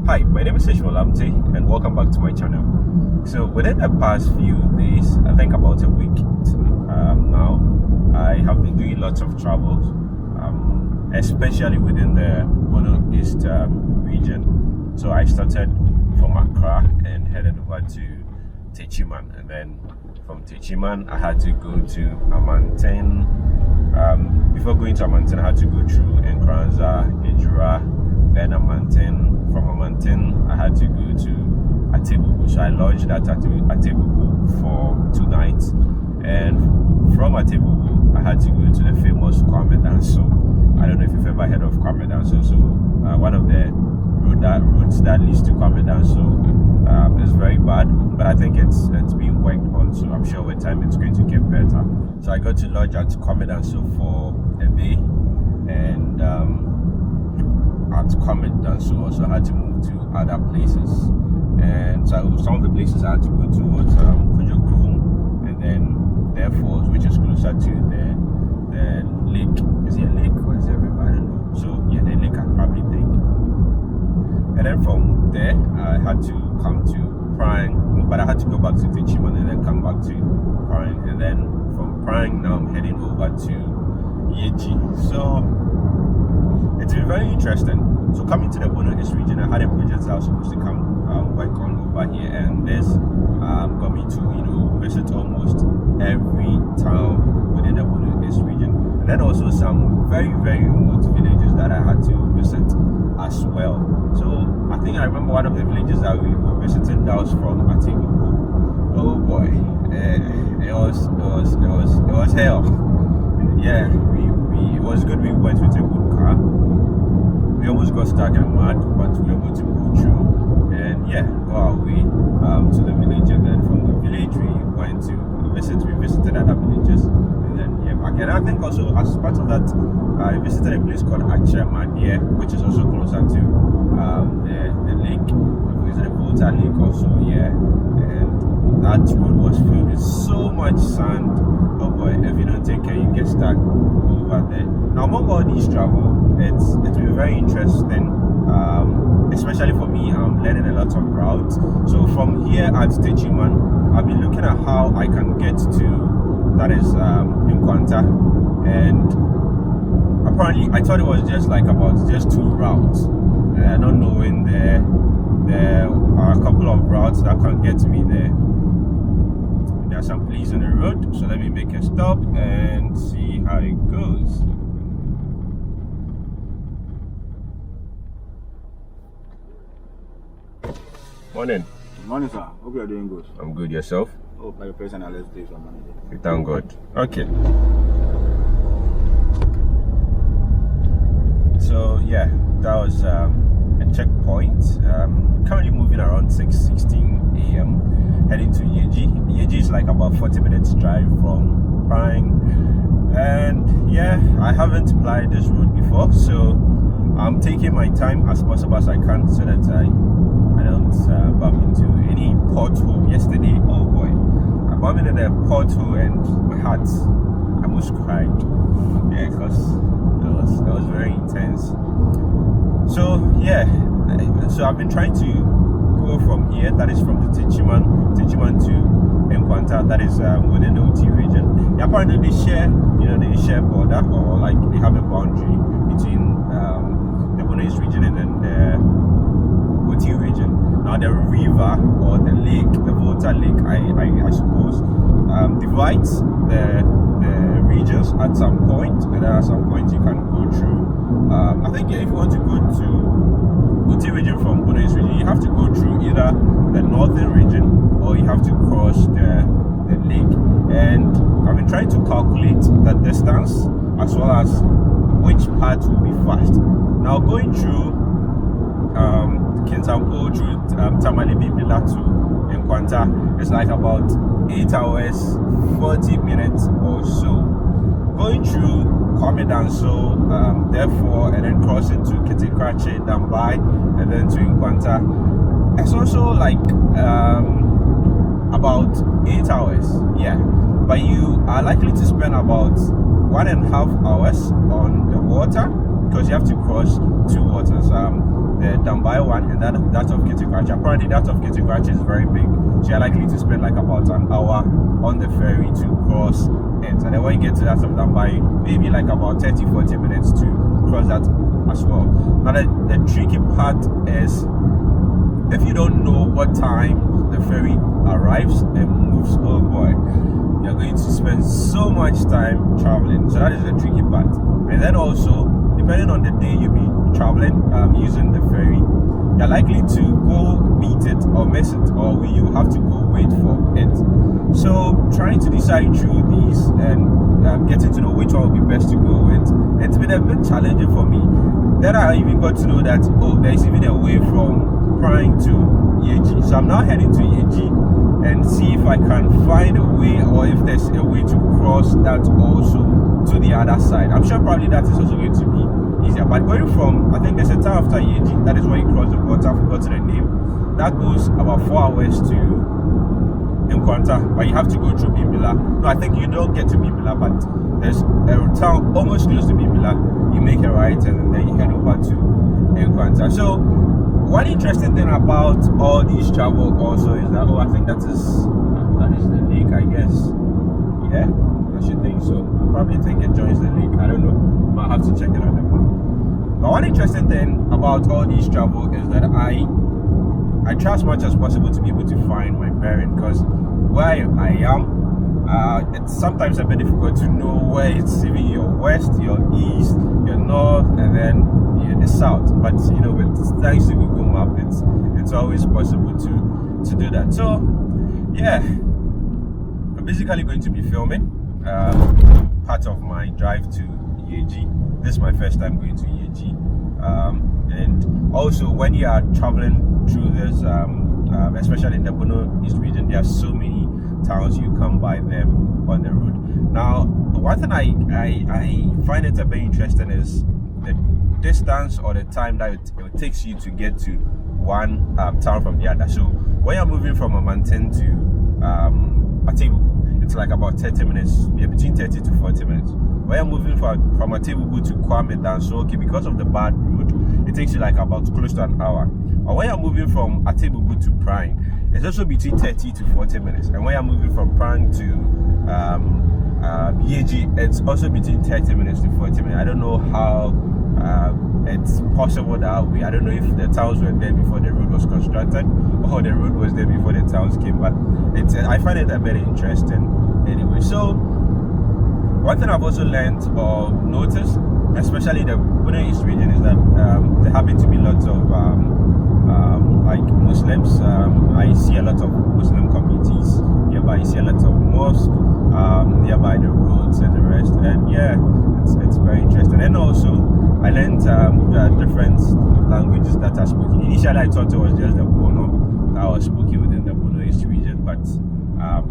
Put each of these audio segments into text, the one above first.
Hi, my name is Ishmeal Lamptey and welcome back to my channel. So within the past few days, I think about a week now, I have been doing lots of travels, especially within the Bono East region. So I started from Accra and headed over to Techiman, and then from Techiman I had to go to Amantin. Before going to Amantin, I had to go through enquiries, Ejura, then Amantin. From Amantin, I had to go to Atebubu. So I lodged at Atebubu for 2 nights, and from Atebubu, I had to go to the famous Kwame Danso. I don't know if you've ever heard of Kwame Danso. So one of the roads that leads to Kwame Danso is very bad, but I think it's being worked on. So I'm sure with time it's going to get better. So I got to lodge at Kwame Danso for a day, and at Kwame Danso also had to move to other places. And so some of the places I had to go to was Kujokrum, and then therefore, which is closer to the lake. Is it a lake or is it a river? I don't know. So yeah, the lake I probably think. And then from there, I had to come to Prang, but I had to go back to Techiman and then come back to Prang. And then from Prang, now I'm heading over to Yeji. So it's been very interesting. So coming to the Bono East region, I had a project that I was supposed to come work on over here, and this got me to visit almost every town within the Bono East region, and then also some very remote villages that I had to visit as well. So I think I remember one of the villages that we were visiting that was from Atebubu. Oh boy, it was hell. Yeah, it was good. We went with a good car. We almost got stuck and mad, but we were able to go through and go our way to the village, and then from the village we went to we visited other villages, and then back. And I think also as part of that, I visited a place called Accra, which is also closer to the lake. Is it the Volta lake also? Yeah, and that road was filled with so much sand. Oh boy, if you don't take care, you get stuck over there. Now, among all these travel, it's been very interesting, especially for me. I'm learning a lot of routes. So from here at Techiman, I've been looking at how I can get to, that is Enquanta, and apparently I thought it was just like about just 2 routes, not knowing there are a couple of routes that can get me there. There are some police on the road, so let me make a stop and see how it goes. Morning. Good morning, sir. Hope you are doing good. I'm good. Yourself? Oh, by your personal let's do some money. We thank God. Okay. So yeah, that was a checkpoint. Currently moving around 6:16 a.m. heading to Yeji. Yeji is like about 40 minutes drive from Prang, and I haven't applied this road before, so I'm taking my time as possible as I can so that I don't bump into any pothole. Yesterday, oh boy, I bumped into the pothole and my heart almost cried. Yeah, because it was very intense. So so I've been trying to go from here, that is from the Techiman to Enquanta, that is within the OT region. Yeah, apparently they share border, or like they have a boundary between the Bono East region and then the OT region. Now the river or the lake, the Volta lake, I suppose, divides the regions at some point, and then at some point you can go through. I think if you want to go to OT region from Bono East region, you have to go through either the northern region or you have to cross the lake. And I've been trying to calculate the distance as well as which part will be fast. Now going through Kintampo, through Tamale Bibila to Enquanta, it's like about 8 hours 40 minutes or so. Going through Kwame Danso, therefore, and then crossing to Kitikrache, Dambai, and then to Enquanta, it's also like about 8 hours. Yeah, but you are likely to spend about 1.5 hours on the water because you have to cross 2 waters. the Dambai one and that of Kitikrachi. Apparently that of Kitikrachi is very big, so you're likely to spend like about an hour on the ferry to cross it, and then when you get to that of Dambai, maybe like about 30-40 minutes to cross that as well. Now the tricky part is, if you don't know what time the ferry arrives and moves, oh boy, you're going to spend so much time traveling. So that is the tricky part. And then also, depending on the day you'll be traveling using the ferry, you're likely to go meet it or miss it, or you have to go wait for it. So trying to decide through these and getting to know which one would be best to go with, it's been a bit challenging for me. Then I even got to know that, oh, there's even a way from Prang to Yeji. So I'm now heading to Yeji and see if I can find a way, or if there's a way to cross that also to the other side. I'm sure probably that is also going to be easier. But going from, I think there's a town after Yeji, that is where you cross the water, I've forgotten the name. That goes about 4 hours to Enquanta, but you have to go through Bimbila. No, I think you don't get to Bimbila, but there's a town almost close to Bimbila. You make a right and then you head over to Enquanta. So one interesting thing about all these travel also is that, I think that is the lake, I guess. Yeah, I should think so. I probably think it joins the lake. I don't know. Might have to check it on the map. But one interesting thing about all these travel is that I try as much as possible to be able to find my bearing, because where I am, it's sometimes a bit difficult to know where it's even your west, your east, your north, and then the south. But with thanks to Google Map, it's always possible to do that. So yeah, I'm basically going to be filming part of my drive to Yeji. This is my first time going to Yeji, and also when you are traveling through this, especially in the Bono East Region, there are so many towns you come by them on the road. Now, one thing I find it a bit interesting is the distance or the time that it takes you to get to one town from the other. So when you're moving from Amantin to Atebu, it's like about 30 minutes, between 30 to 40 minutes. When you're moving from Atebu to Kwame down, so because of the bad road, it takes you like about close to an hour. Or when you're moving from Atebu to Prang, it's also between 30 to 40 minutes. And when you're moving from Prang to Yeji, it's also between 30 minutes to 40 minutes. I don't know how it's possible that way. I don't know if the towns were there before the road was constructed, or the road was there before the towns came. But I find it a very interesting anyway. So one thing I've also learned or noticed, especially in the Bono East region, is that there happen to be lots of like Muslims. I see a lot of Muslim communities nearby. I see a lot of mosques nearby the roads and the rest. And yeah, it's very interesting. And also, I learned different languages that are spoken. Initially, I thought it was just the Bono that was spoken within the Bono East region, but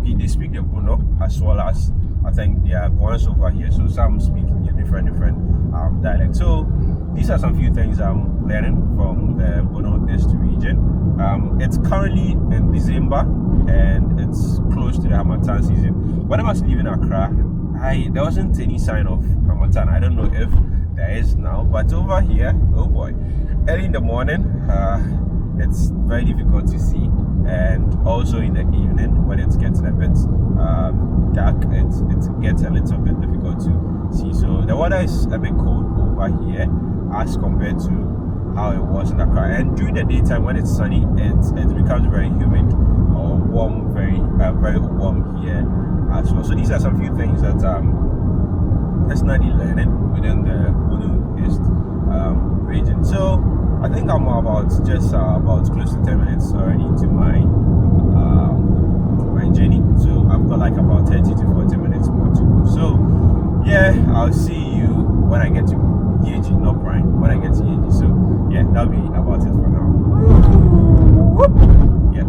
they speak the Bono as well as, I think, there are ones over here. So some speak in different dialects. So these are some few things I'm learning from the Bono East region. It's currently in December and it's close to the Harmattan season. When I was leaving Accra, there wasn't any sign of Harmattan. I don't know if there is now, but over here, oh boy, early in the morning, it's very difficult to see, and also in the evening when it's getting a bit dark, it gets a little bit difficult to see. So the weather is a bit cold over here as compared to how it was in Accra. And during the daytime when it's sunny, it becomes very humid or warm, very warm here as well. So these are some few things that personally learning within the Bono East region. So I think I'm about close to 10 minutes already into my journey. So I've got like about 30 to 40 minutes more to go. So yeah, I'll see you when I get to Yeji, not Prang, when I get to Yeji. So yeah, that'll be about it for now. Yeah.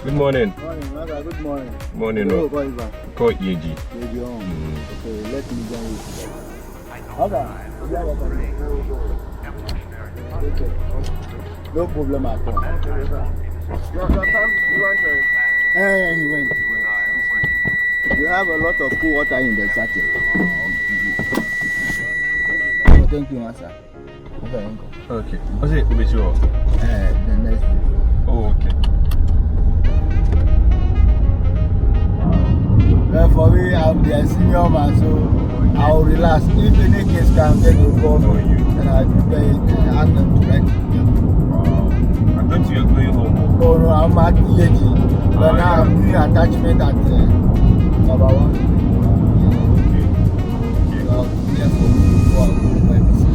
Good morning. Morning, Mother. Good morning. Morning. Hello, No. Oliver. Call Yeji. Yeji on. Okay, let me join you. Okay. No problem at all. He went. You have a lot of cool water in the sachet. Oh, thank you, Master. Okay. What's it? The next day. Oh, okay. Well, for me, I'm the senior man, so I'll relax. If any case comes, then you'll call me. And I'll prepare it and ask them to write it. Wow. I thought you were going home. Oh, no, I'm at Yeji. But now I'm doing attachment at number 1. Okay. So I'll be there for me before I go to my visit.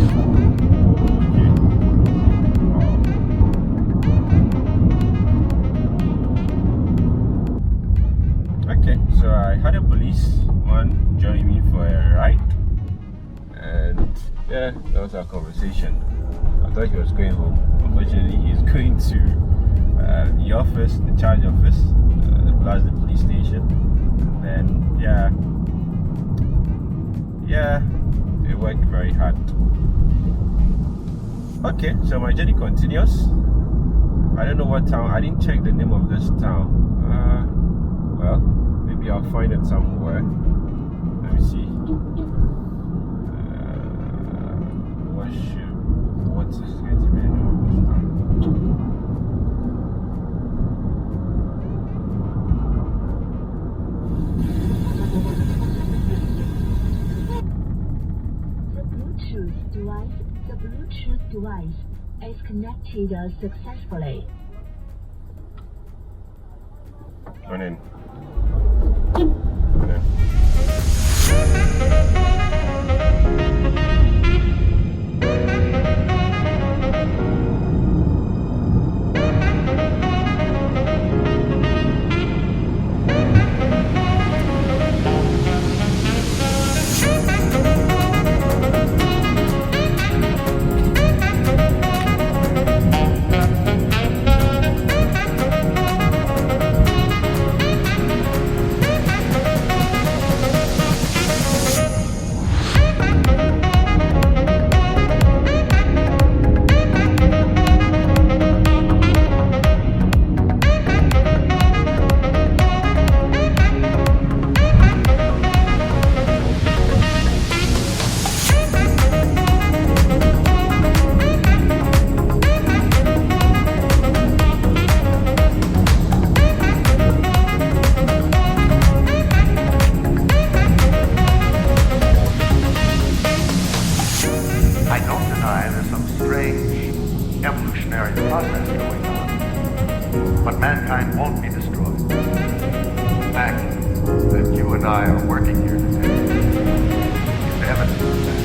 Okay, so I had a policeman join me for a ride, and yeah, that was our conversation. I thought he was going home. Unfortunately, he's going to the office, the charge office, plus the police station. And then, yeah, it worked very hard. Okay, so my journey continues. I don't know what town. I didn't check the name of this town. Well, maybe I'll find it somewhere. Let me see. What's this going to be the name of this town? The Bluetooth device is connected successfully. Come in. evolutionary process going on. But mankind won't be destroyed. The fact that you and I are working here today is evidence of that.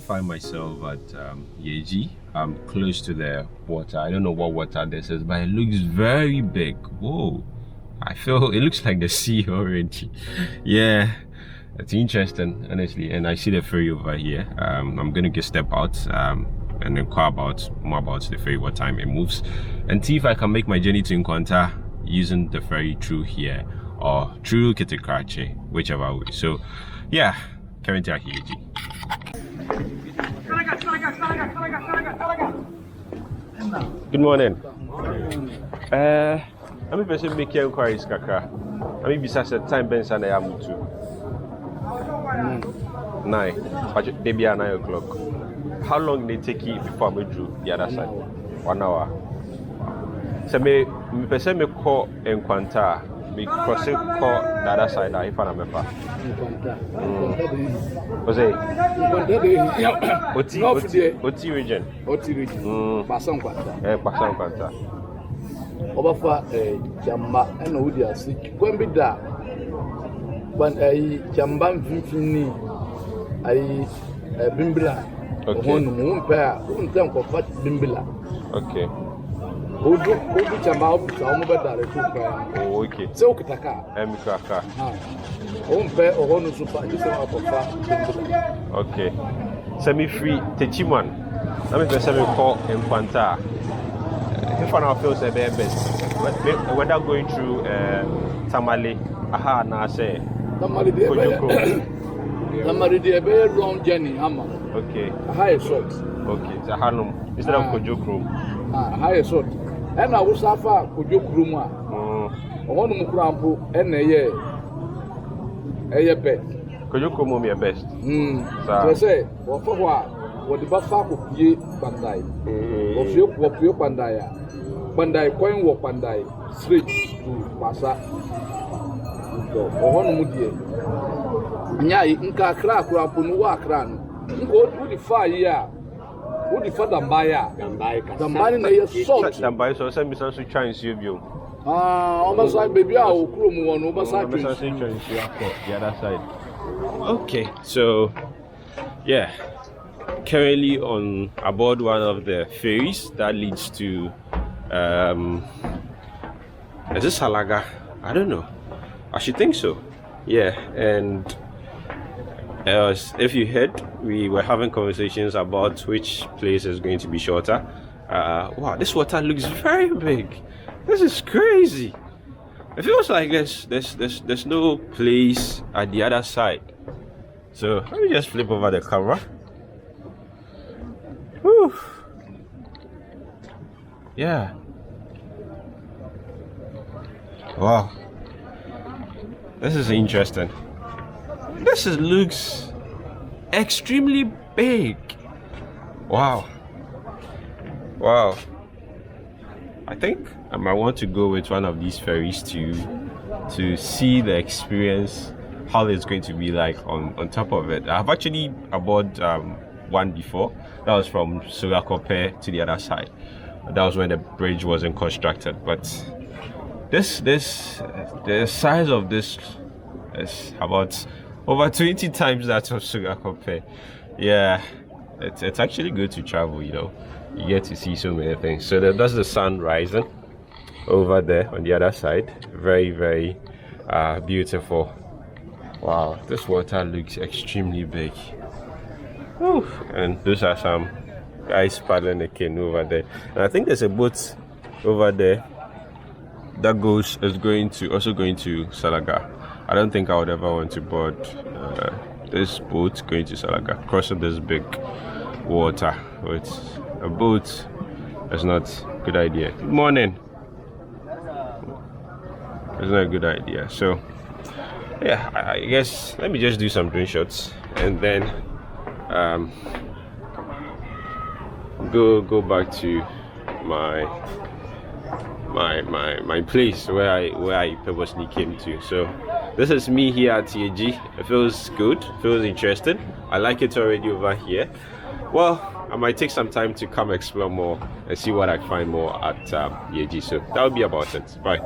Find myself at Yeji. I'm close to the water. I don't know what water this is, but it looks very big. Whoa, I feel it looks like the sea already. Yeah, it's interesting, honestly. And I see the ferry over here. I'm gonna get step out and inquire more about the ferry, what time it moves, and see if I can make my journey to Nkwanta using the ferry through here or through Kitikrache, whichever way. So yeah, currently at Yeji. Good morning. I'm a person making enquiries, Kaka. I mean, besides the time, Ben and I am too. 9. But they be at 9 o'clock. How long they take you before we do the other side? 1 hour. So me person me call enquanta. Me cross call the other side. If I'm a What's it? Oti region. Oti region. Pasang kwanta. Pasang kwanta. Obafa jamba ena wudi asi. Kwembi da. Ban jamba mfimfini ai bimbila. Okay. Okay. Odu jamba obu sa mo beta re tu pa. Oh, okay. Se okitaka. Mikaka. Ompe ohonu super just na papa. Okay. Semi free Techiman. Let me person me call enquanta. If I feel say be best. Whether going through Tamale, aha na say. Tamale dey. Tamale dey be long journey ama. Okay. High short. Okay. So Hanum instead of Kojokro. High short. And I was afa Kojokro mu a. Ohonu mu krampo na eye best. Kojokro mu be best. So say wo fo ho a wo de ba fa ko pie pandai. Wo pie pandai a. Pandai coin wo pandai straight to Pasa. So ohonu mu die. Nyai nka Accra krampo no wa Accra no. Nko wudi fa yi a wudi fa dambaya dambani na ye salt dambaya so say misan so chance you bio almost like baby a okuro mu won almost like chance you akọ the other side. Okay, so yeah, currently on aboard one of the ferries that leads to is this Salaga? I don't know, I should think so. Yeah, and if you heard, we were having conversations about which place is going to be shorter. Wow, this water looks very big. This is crazy. It feels like there's no place at the other side. So let me just flip over the camera. Whew. Yeah. Wow. This is interesting. This looks extremely big. Wow. Wow. I think I might want to go with one of these ferries to see the experience, how it's going to be like on top of it. I've actually aboard one before. That was from Sugakope to the other side. That was when the bridge wasn't constructed. But the size of this is about over 20 times that of Sugakope. Yeah, it's actually good to travel, you know. You get to see so many things. So that's the sun rising over there on the other side. Very, very beautiful. Wow, this water looks extremely big. Whew. And those are some guys paddling a canoe over there. And I think there's a boat over there that is also going to Salaga. I don't think I would ever want to board this boat going to Salaga, crossing this big water with a boat. That's not a good idea. Good morning. It's not a good idea. So yeah, I guess let me just do some drone shots and then go back to my place where I purposely came to. So this is me here at Yeji. It feels good, feels interesting. I like it already over here. Well, I might take some time to come explore more and see what I find more at Yeji. So that'll be about it. Bye.